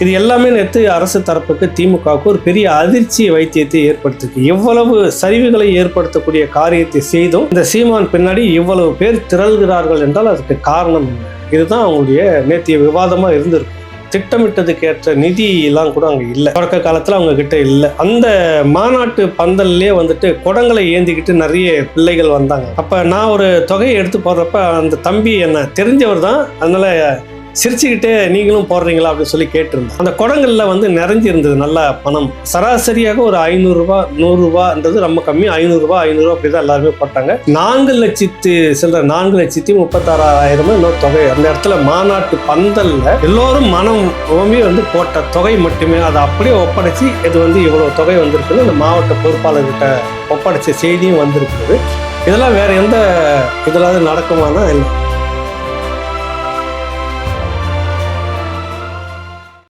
இது எல்லாமே நேற்று அரசு தரப்புக்கு திமுகவுக்கு ஒரு பெரிய அதிர்ச்சி வைத்தியத்தை ஏற்படுத்திருக்கு. எவ்வளவு சரிவுகளை ஏற்படுத்தக்கூடிய காரியத்தை செய்தும் இந்த சீமான் பின்னாடி இவ்வளவு பேர் திரள்கிறார்கள் என்றால் அதுக்கு காரணம் என்ன? இதுதான் அவங்களுடைய நேற்றைய விவாதமா இருந்திருக்கு. திட்டமிட்டதுக்கு ஏற்ற நிதி எல்லாம் கூட அங்கே இல்லை. தொடக்க காலத்தில் அவங்க கிட்ட இல்லை. அந்த மாநாட்டு பந்தல்லே வந்துட்டு குடங்களை ஏந்திக்கிட்டு நிறைய பிள்ளைகள் வந்தாங்க. அப்போ நான் ஒரு தொகையை எடுத்து போடுறப்ப அந்த தம்பி என்ன தெரிஞ்சவர் தான், அதனால சிரிச்சுக்கிட்டே நீங்களும் போடுறீங்களா அப்படின்னு சொல்லி கேட்டிருந்தேன். அந்த குடங்கள்ல வந்து நிறைஞ்சிருந்தது நல்ல பணம். சராசரியாக ஒரு 500 ரூபாய் 100 ரூபான்றது ரொம்ப கம்மி. 500 ரூபாய் அப்படிதான் எல்லாருமே போட்டாங்க. 4,36,000 இன்னொரு தொகை அந்த இடத்துல மாநாட்டு பந்தல்ல எல்லோரும் மனம் ஓமி வந்து போட்ட தொகை மட்டுமே. அதை அப்படியே ஒப்படைச்சு இது வந்து இவ்வளவு தொகை வந்திருக்குன்னு இந்த மாவட்ட பொறுப்பாளர்கிட்ட ஒப்படைச்ச செய்தியும் வந்திருக்குது. இதெல்லாம் வேற எந்த இதெல்லாம் நடக்குமானா இல்லை.